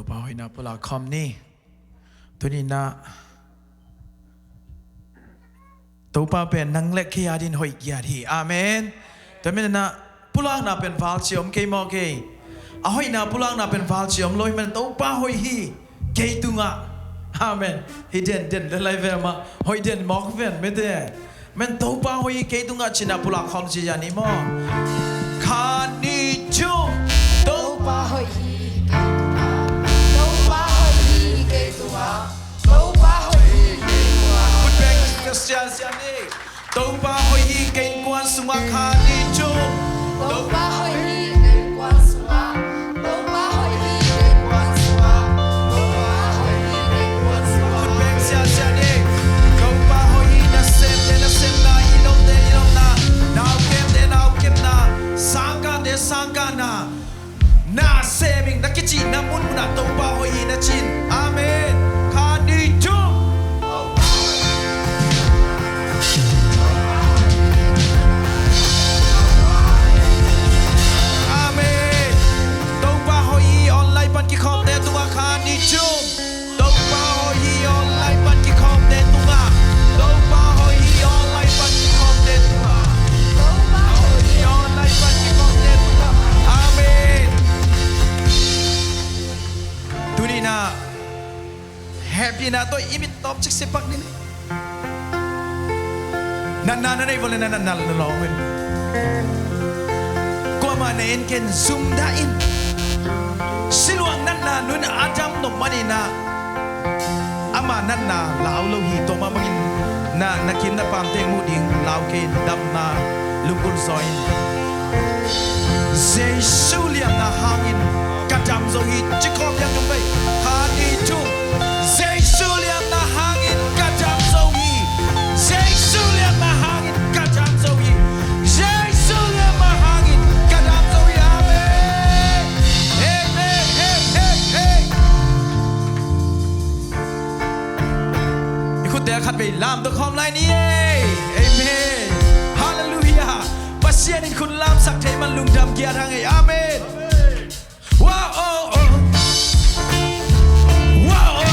pa hoi na pula khom ni tuni na to pa pen nang lek khia din hoi ya thi amen ta men na pula na pen val chiom ke mo ke a hoi na pula na pen val chiom loi men to pa hoi hi ke tunga amen hi den le lai ve ma hoi den mok ven me de men to pa hoi ke tunga china pula khom chi ya ni mo kha ni chu to pa hoi Siani tàu ba hoi hi kênh quan sung kha đi chung tàu ba hoi hi kênh quan sung tàu ba hoi hi kênh quan sung tàu ba hoi hi kênh quan sung một bên siani tàu ba hoi hi na sem na ilong na nào kem na sangka na seming na kichi na mun na tàu ba hoi hi na chin amen kha đi chung ki khom de tunga khan ni chung dong pa ho hi on lai pan ki khom de tunga dong pa ho hi on lai pan ki khom de tunga dong pa ho hi on lai pan ki khom de tunga amen tuni na happy na to imit top chik sepak ni nan nei vole nan lo wen ko ma ne en ken zoom da in siluang nan na nun adam no manina ama nan na lao lo hi to ma mangin na nakin na pam te mu ding lao ke dam na lungkul soin jesuliam na hangin kadam zo hi chikom yang jong bai ha ni chu jesuliam na hangin kadam zo hi jesuliam na hangin kadam zo hi jesuliam na hangin kadam zo hi amenแต่ขัดไปลามตัวคอมไลน์นี้เอเมนฮาเลลูยาปัสเซียนินคุณลามสักเทมันลุงดำเกียร์ทางไงอาเมนว้าวโอ้ว้าว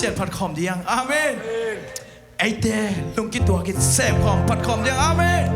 เจ็ดพัดคอมเดียงอาเมนไอเต้ลุงกินตัวกินแซ่บของพัดคอมเดียงอาเมน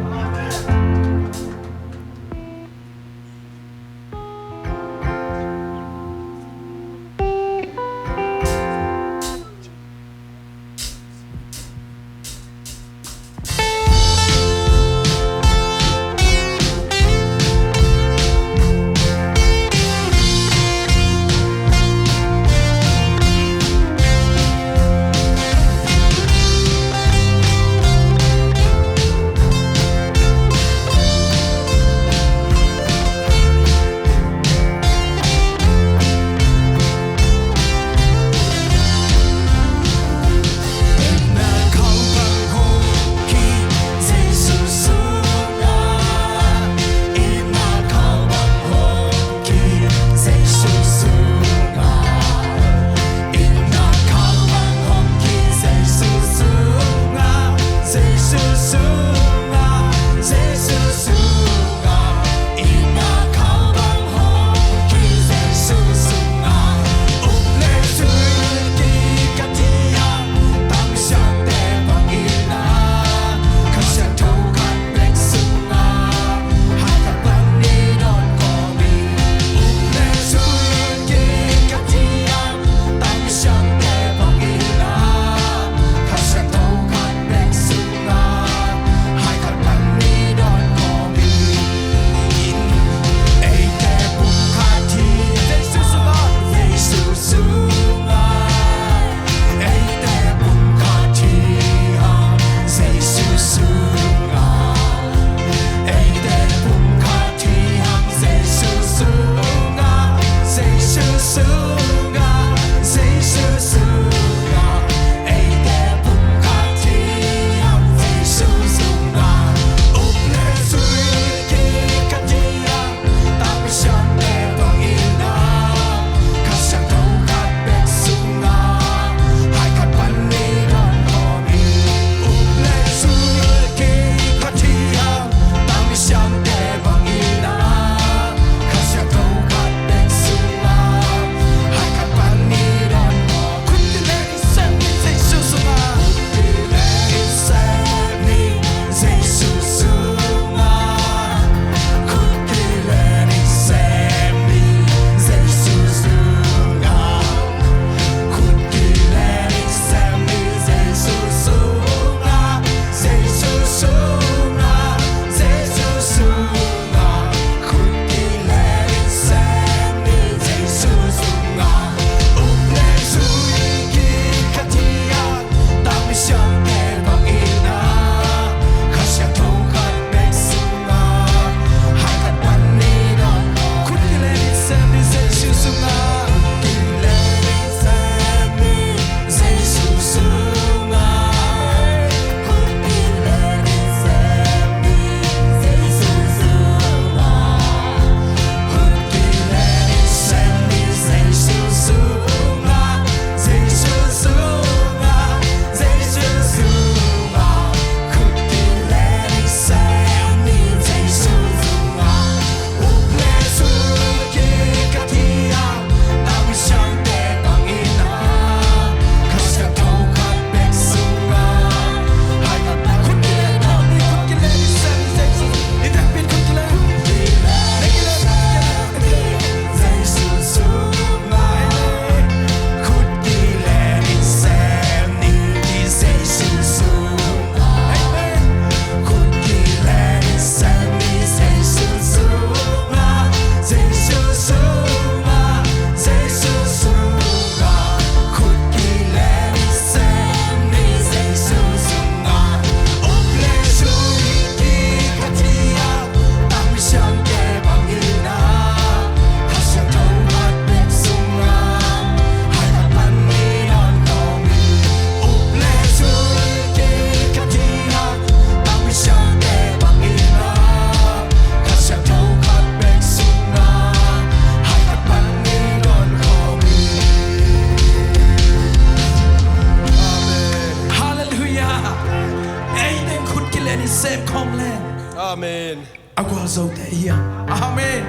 zo te hier. Amen.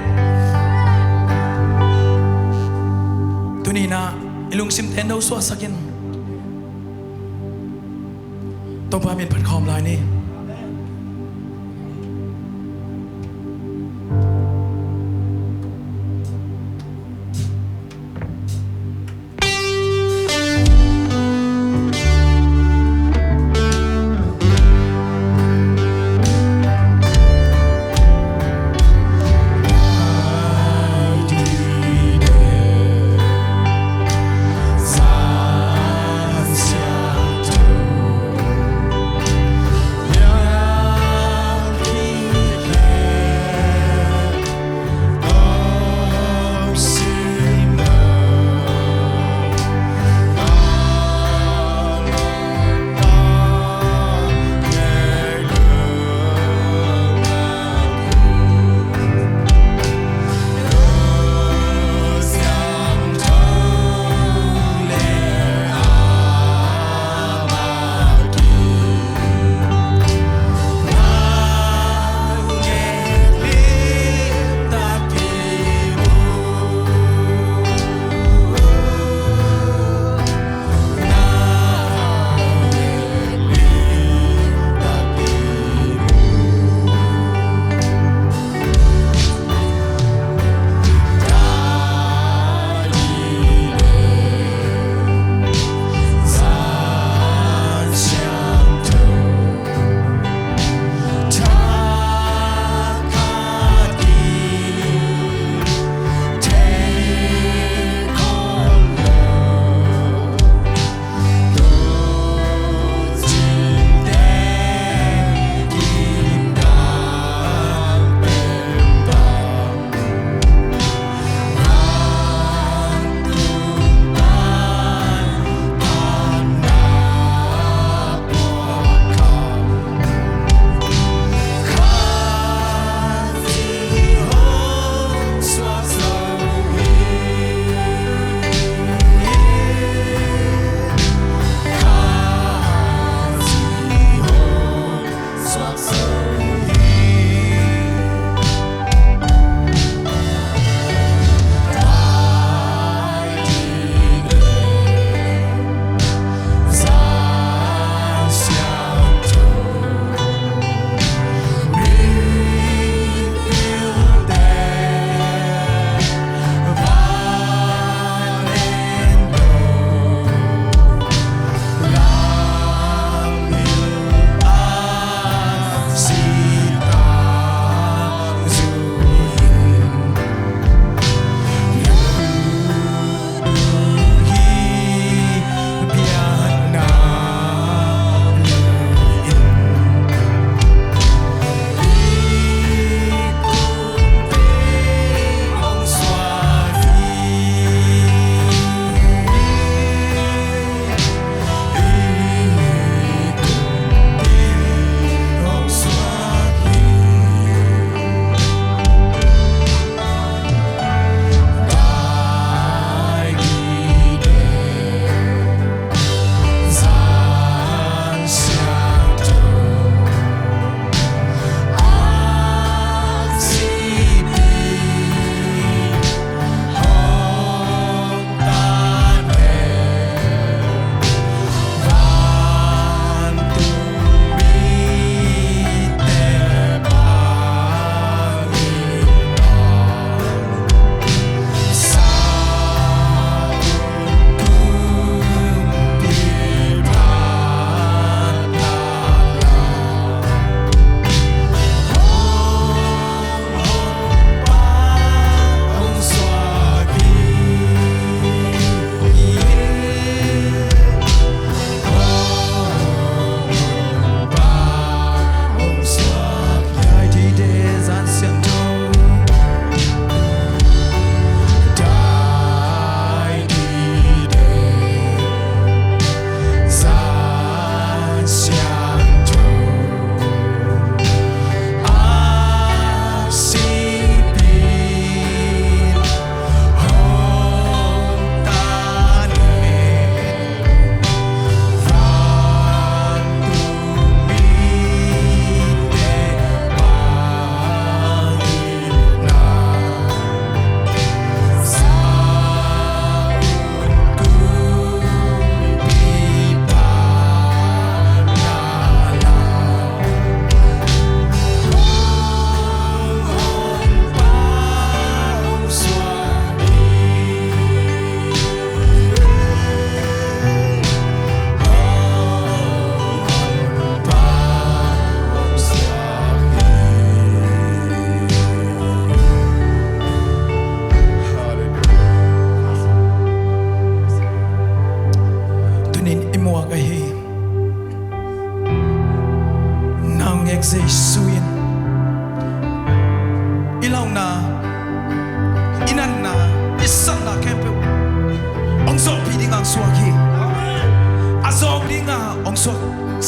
Tunina ilung sim tendo so sakin. Tông ba miền Phật khom lại nè. Hãy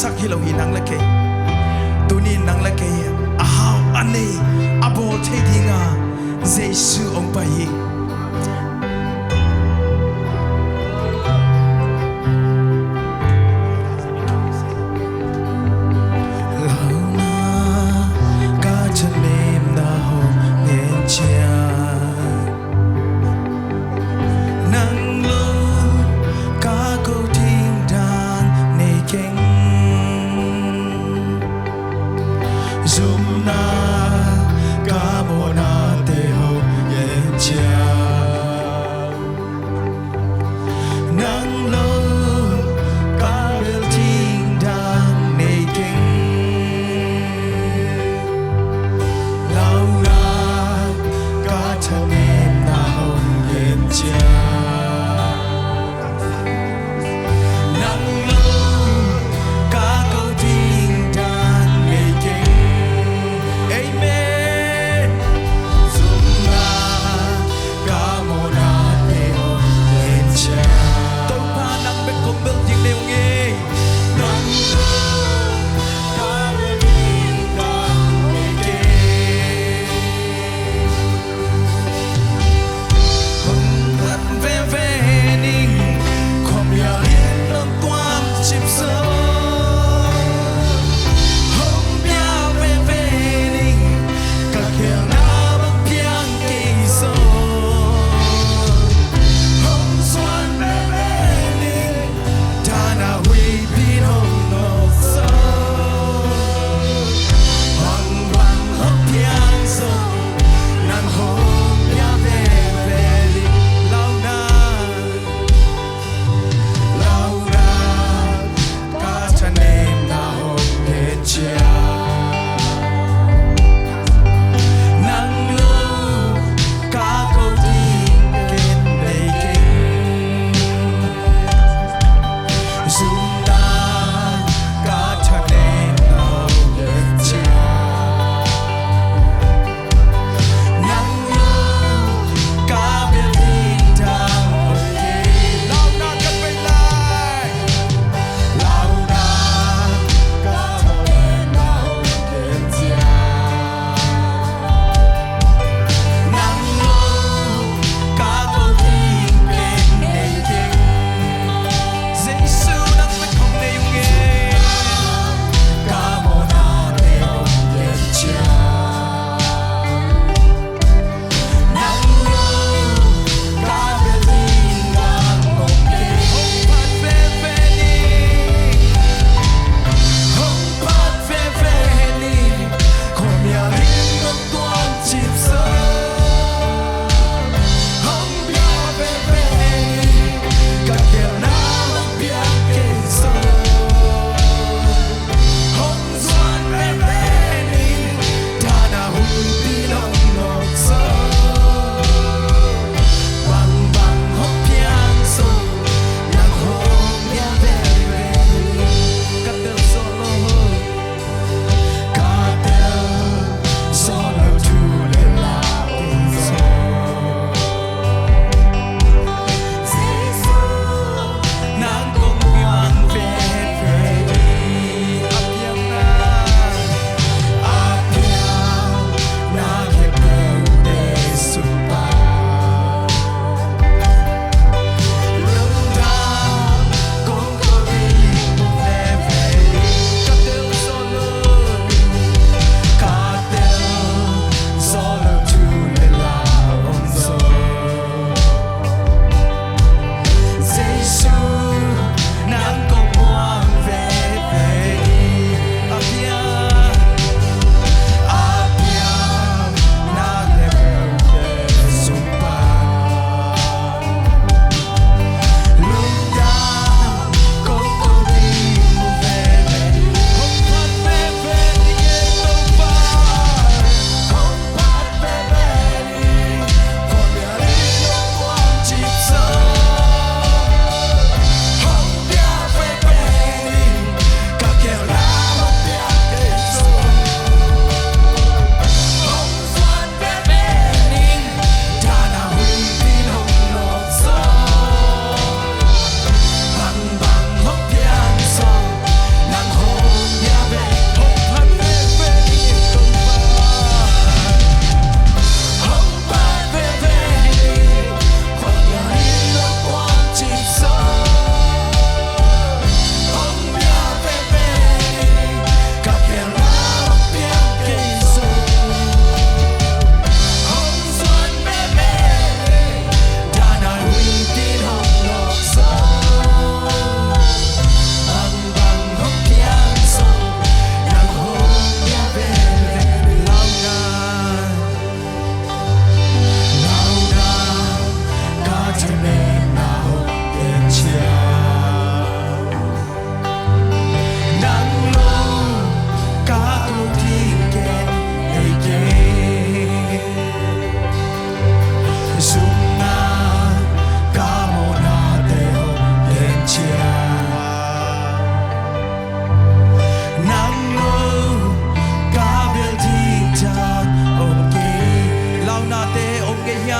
sắc hi lo hi nang la ke tu ni nang la ke a hau ane abo the dinga Giêsu ông pa hi Zoom na, camo na te ho yen cha.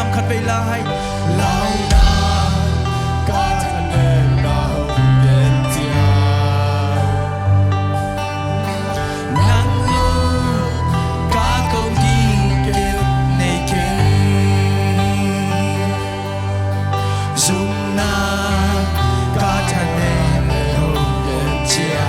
ำคัดเวลาให้เหล่านาก็จะเดินเราเป็นเจ้านั่งลูก็คงดีเก็บในเก่งซุ่มนาก็จะเดินเราเป็นเจ้า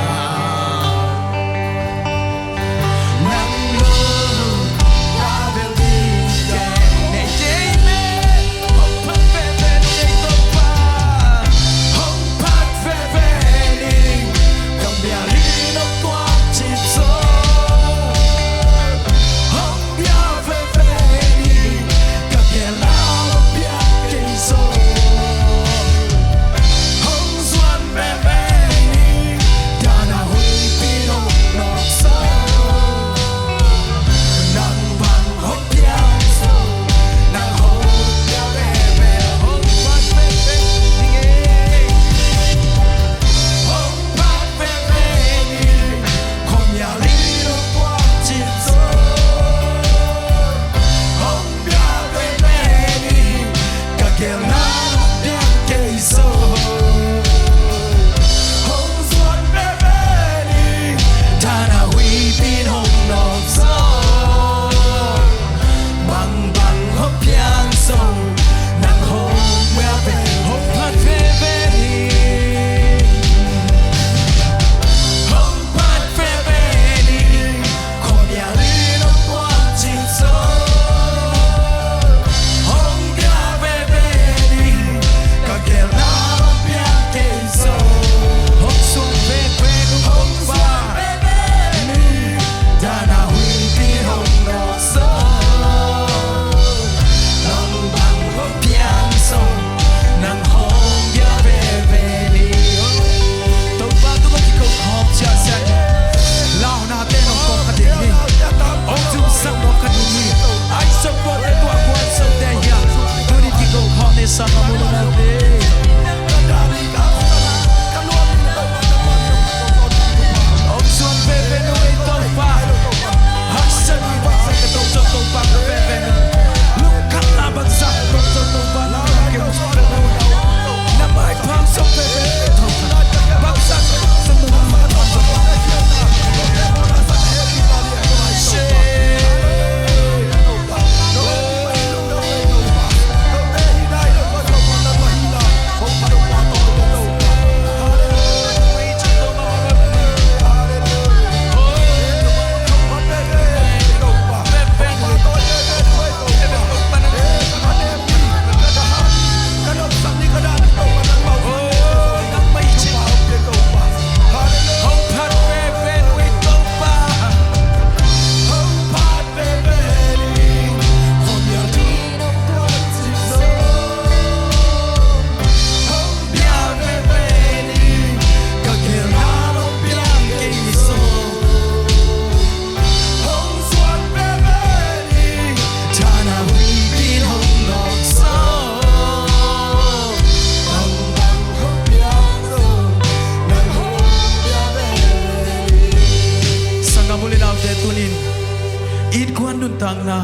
tang na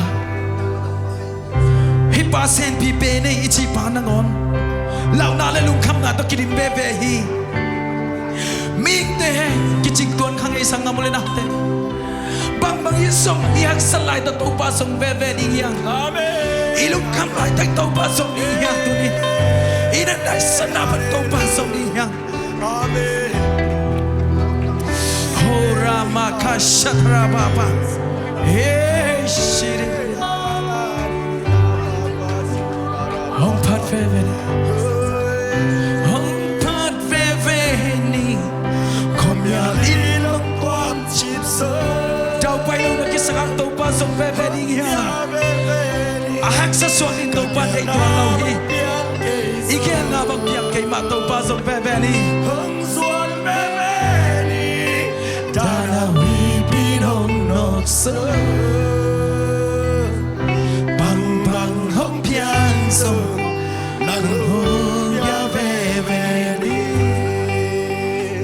hi pa sen pi pe nei ichi pa na ngon lau na le lung kham nga to kirim be be hi ming te ki ching tuan khang ei sang amule na te bang bang hi song hi hak salai to to pa song be be ding yang amen i lung kham lai tai to pa song ding yang tu ni i na dai sana pa to pa song ding yang amen ho rama ka shatra baba hey shiri hong pat ve ve hong pat ve ve ni kom ya in long kwam chip so dau pai lo na ki sang to pa song ve ve ding ya a hak sa so in to pa dei to lo hi i ke na ba piak ke ma to pa song ve ve ni hong suan ve ve ni da na wi pi hong nok so bang bang hong piang so nang hong ya ve ve ni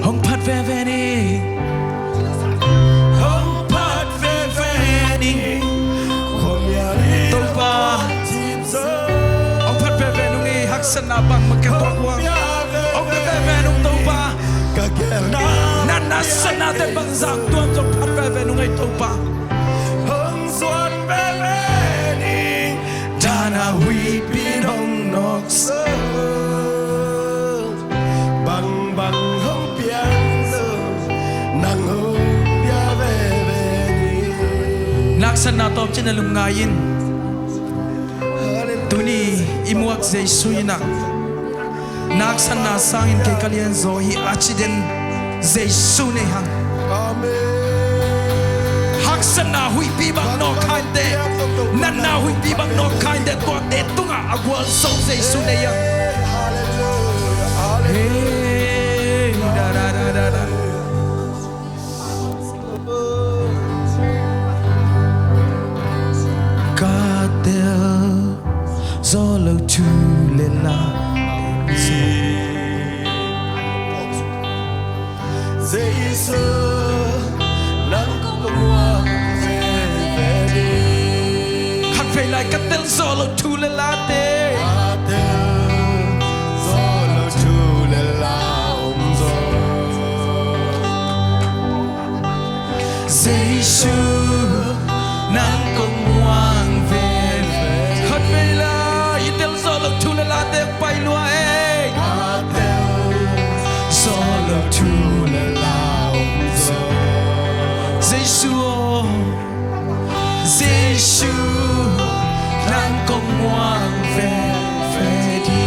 hong pat ve ve ni hong pat ve ve ni kom ya ni to pa chim so sana bang magkatwang o kagaven ng taupa nanasa natin bang zang tuan sa patgaven ng ay taupa hong suan beveni dana hui pinong noksa bang bang hong piang nang hong bia beveni naksan natom sinalungayin tuni imuak zay suyina naksan na sangin kay kalian zohi achiden zay sunehang haksan na hui bibang no kainde nan na hui bibang no kainde ko de tunga agwal so zay sunehang hey da da da da da Zolo tu lela Zaiso nang kumwa vedi Kan fei lai katel zolo tu lela te Zolo tu lela umzo Zaiso nang kumwa vedi Kan fei lai solo tu le la te pai lua e solo tu le la so Giêsu nang công ngoan về về đi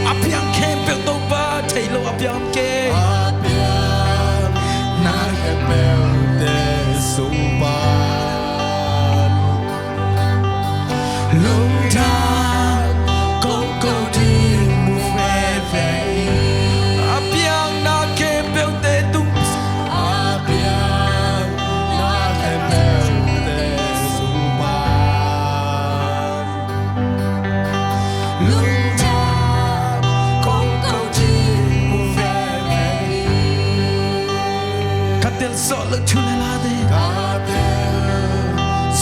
apiang kem pel to ba thầy lo apiang ke na ke pel te sung ba lung ta Solo tu le la de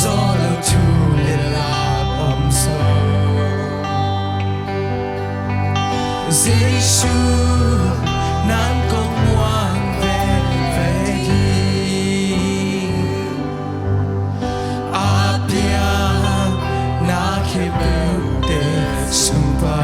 Solo tu le la so Giêsu nang công ngoan về về đi Apia na ke beu te sumpa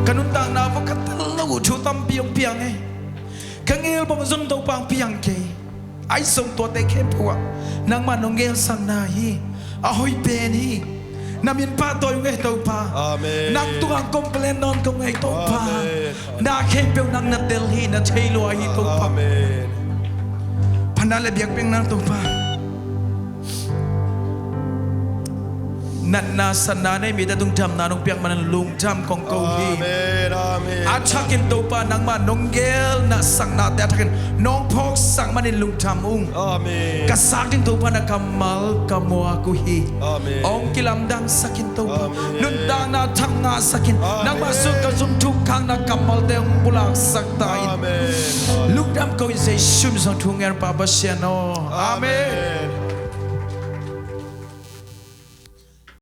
Kanuntang na po katalaw chutang piyong piyang eh Kangil po mazong daw pang piyang ke Ay song to te kepwa Nang manongel sang nahi Ahoy beni Namin pa to yung ito pa Nang tuang komplenon kong ito pa Na kepyo nang nadelhi na chaylo ay ito pa Panalabiyag piyang nang ito pa nasa nanay mi dadung jam nanong piang manalung jam kong kohi achakin to pa nang manonggel na sang na atakin nong pok sang manilung jam kasakin to pa na kamal kamo aku hi ong kilamdang sakin to pa nundang na tanga sakin nang masuk ka zum tukang na kamal deong bulak saktain lung jam ko say shum sa tunger pa basyano amen